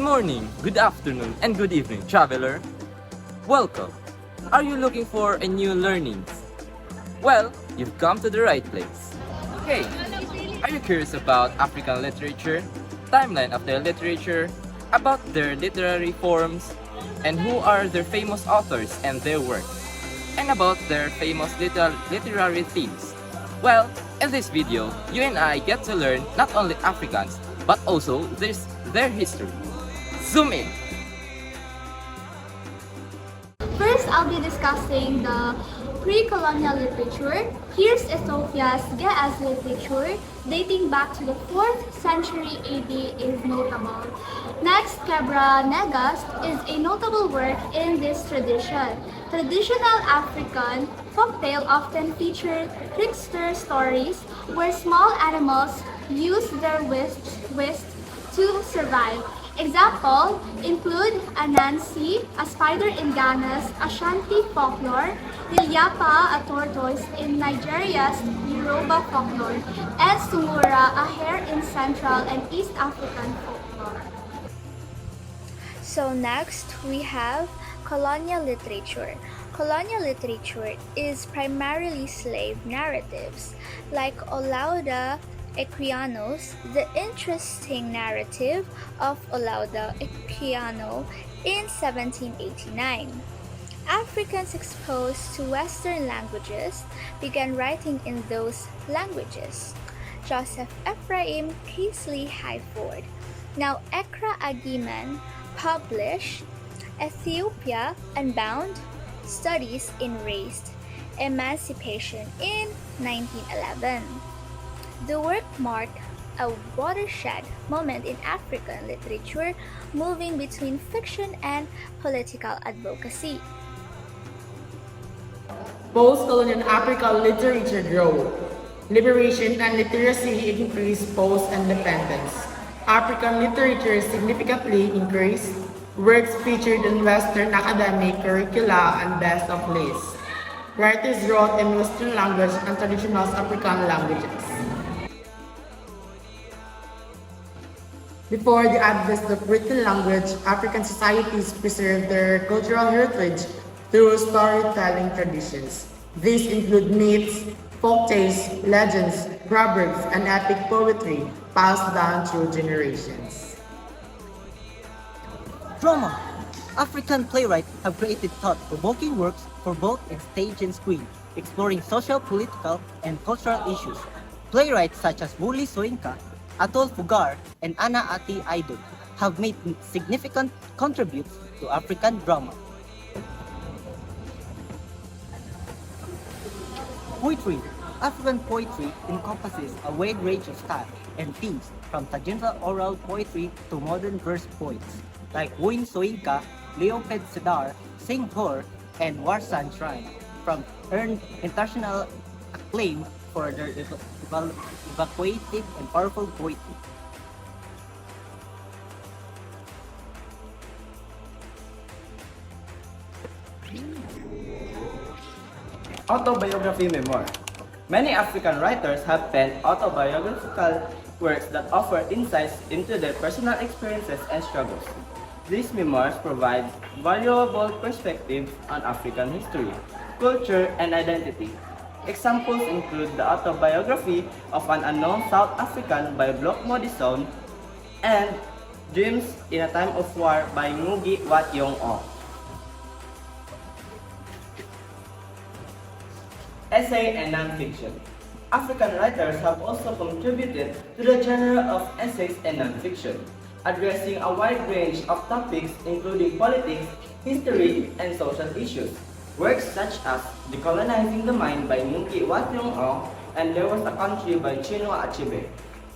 morning, good afternoon, and good evening, traveler. Welcome. Are you looking for a new learnings? Well, you've come to the right place. Hey, are you curious about African literature, timeline of their literature, about their literary forms, and who are their famous authors and their work, and about their famous literary themes? Well, in this video, you and I get to learn not only Africans, but also their history. Zoom in! First, I'll be discussing the pre-colonial literature. Here's Ethiopia's Ge'ez literature, dating back to the 4th century AD is notable. Next, Kebra Nagast is a notable work in this tradition. Traditional African folktale often featured trickster stories where small animals use their wits to survive. Examples include Anansi, a spider in Ghana's Ashanti folklore, Tilyapa, a tortoise in Nigeria's Yoruba folklore, and Sungura, a hare in Central and East African folklore. So next we have colonial literature. Colonial literature is primarily slave narratives, like Olaudah Equiano's The Interesting Narrative of Olaudah Equiano in 1789. Africans exposed to Western languages began writing in those languages. Joseph Ephraim Casely Highford, now Ekra Agiman, published Ethiopia Unbound, Studies in Race Emancipation in 1911. The work marked a watershed moment in African literature, moving between fiction and political advocacy. Post-colonial African literature grew. Liberation and literacy increased post-independence. African literature significantly increased. Works featured in Western academic curricula and best of lists. Writers wrote in Western language and traditional African languages. Before the advent of written language, African societies preserved their cultural heritage through storytelling traditions. These include myths, folktales, legends, proverbs, and epic poetry passed down through generations. Drama. African playwrights have created thought-provoking works for both stage and screen, exploring social, political, and cultural issues. Playwrights such as Wole Soyinka, Atul Fugar, and Anna Ati Aidul have made significant contributions to African drama. Poetry. African poetry encompasses a wide range of styles and themes, from traditional oral poetry to modern verse poets, like Wole Soyinka, Leopold Sedar, Singh Hor, and Warsan Shrine, from earned international acclaim for their evocative and powerful poetry. Autobiography memoir. Many African writers have penned autobiographical works that offer insights into their personal experiences and struggles. These memoirs provide valuable perspectives on African history, culture, and identity. Examples include the autobiography of an unknown South African by Block Modison and Dreams in a Time of War by Ngugi wa Thiong'o. Essay and nonfiction. African writers have also contributed to the genre of essays and nonfiction, addressing a wide range of topics including politics, history, and social issues. Works such as Decolonizing the Mind by Ngugi wa Thiong'o and There Was a Country by Chinua Achebe,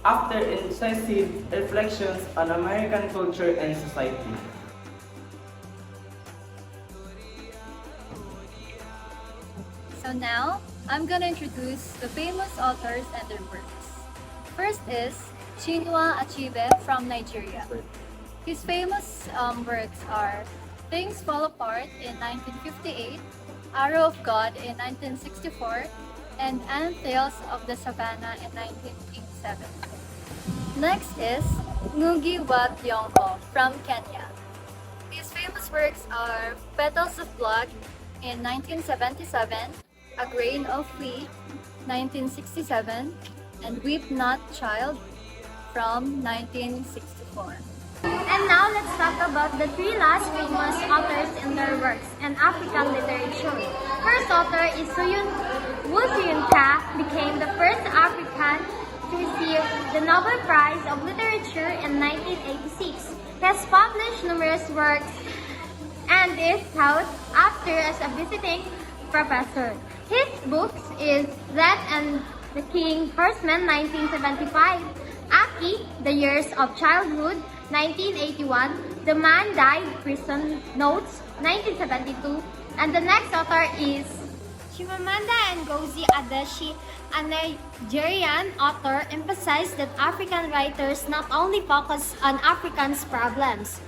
after incisive reflections on American culture and society. So now, I'm gonna introduce the famous authors and their works. First is Chinua Achebe from Nigeria. His famous works are Things Fall Apart in 1958, Arrow of God in 1964, and Tales of the Savannah in 1987. Next is Ngugi wa Thiong'o from Kenya. His famous works are Petals of Blood in 1977, A Grain of Wheat 1967, and Weep Not Child from 1964. And now let's talk about the three last famous authors and their works in African literature. First author is Wu Suyun-ka, became the first African to receive the Nobel Prize of Literature in 1986. He has published numerous works and is sought after as a visiting professor. His books is Zed and the King Horseman 1975, Aki, The Years of Childhood 1981, The Man Died Prison Notes 1972, and the next author is Chimamanda Ngozi Adichie, a Nigerian author, emphasized that African writers not only focus on Africans' problems,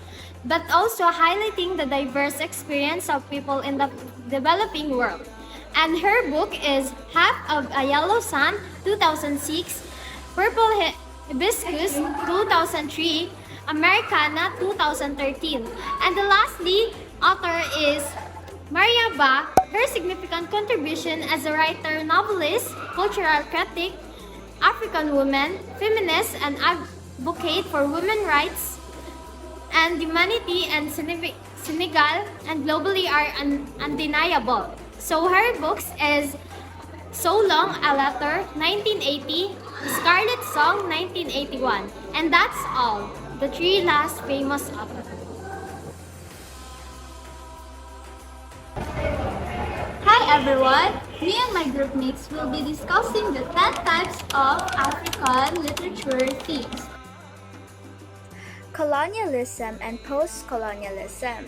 but also highlighting the diverse experience of people in the developing world. And her book is Half of a Yellow Sun 2006, Purple Hibiscus 2003, Americana 2013. And the lastly author is Maria Ba. Her significant contribution as a writer, novelist, cultural critic, African woman, feminist, and advocate for women's rights and humanity in Senegal and globally are undeniable. So her books is So Long a Letter 1980, Scarlet Song 1981, and that's all. The three last famous authors. Hi everyone! Me and my group mates will be discussing the 10 types of African literature themes. Colonialism and post-colonialism.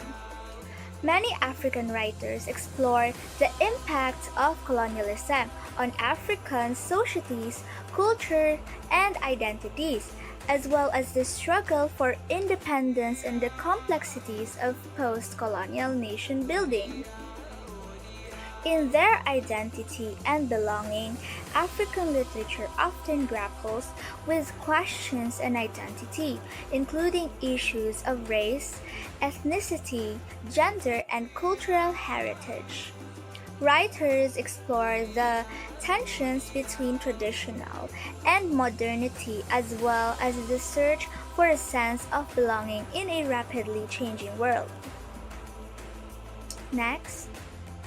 Many African writers explore the impact of colonialism on African societies, culture, and identities, as well as the struggle for independence and the complexities of post-colonial nation building. In their identity and belonging, African literature often grapples with questions and identity, including issues of race, ethnicity, gender, and cultural heritage. Writers explore the tensions between traditional and modernity, as well as the search for a sense of belonging in a rapidly changing world. Next.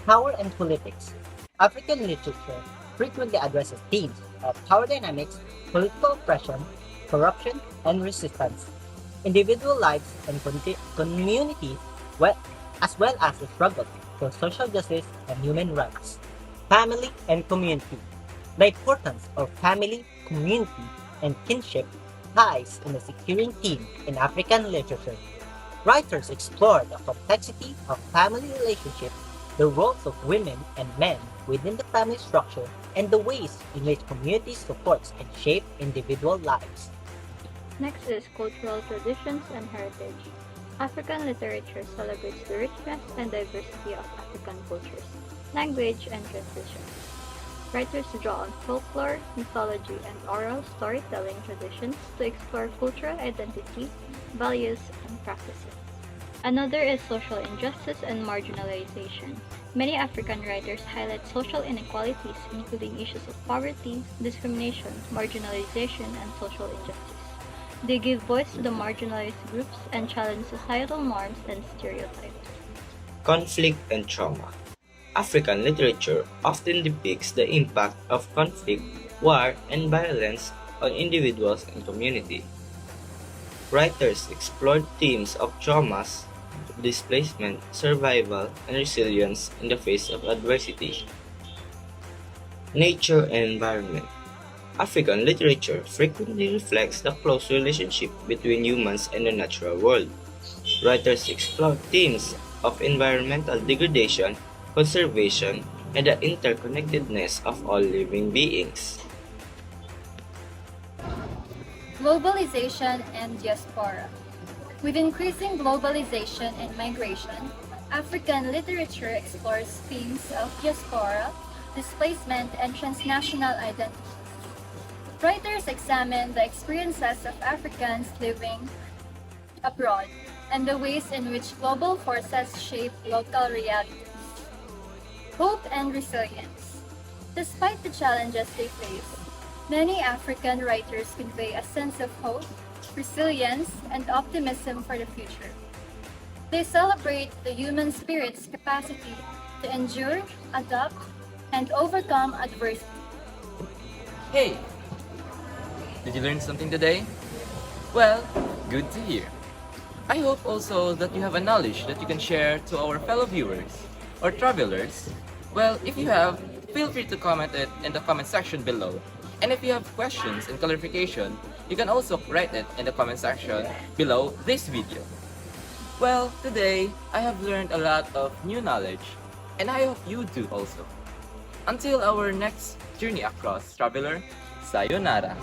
Power and politics. African literature frequently addresses themes of power dynamics, political oppression, corruption, and resistance, individual lives and communities, as well as the struggle for social justice and human rights. Family and community. The importance of family, community, and kinship ties in a securing theme in African literature. Writers explore the complexity of family relationships, the roles of women and men within the family structure, and the ways in which community supports and shape individual lives. Next is cultural traditions and heritage. African literature celebrates the richness and diversity of African cultures, language, and traditions. Writers draw on folklore, mythology, and oral storytelling traditions to explore cultural identity, values, and practices. Another is social injustice and marginalization. Many African writers highlight social inequalities, including issues of poverty, discrimination, marginalization, and social injustice. They give voice to the marginalized groups and challenge societal norms and stereotypes. Conflict and trauma. African literature often depicts the impact of conflict, war, and violence on individuals and community. Writers explored themes of traumas, displacement, survival, and resilience in the face of adversity. Nature and environment. African literature frequently reflects the close relationship between humans and the natural world. Writers explore themes of environmental degradation, conservation, and the interconnectedness of all living beings. Globalization and diaspora. With increasing globalization and migration, African literature explores themes of diaspora, displacement, and transnational identity. Writers examine the experiences of Africans living abroad and the ways in which global forces shape local realities. Hope and resilience. Despite the challenges they face, many African writers convey a sense of hope, resilience, and optimism for the future. They celebrate the human spirit's capacity to endure, adapt, and overcome adversity. Hey! Did you learn something today? Well, good to hear. I hope also that you have a knowledge that you can share to our fellow viewers or travelers. Well, if you have, feel free to comment it in the comment section below. And if you have questions and clarification, you can also write it in the comment section below this video. Well, today, I have learned a lot of new knowledge, and I hope you do also. Until our next journey across, traveler, sayonara!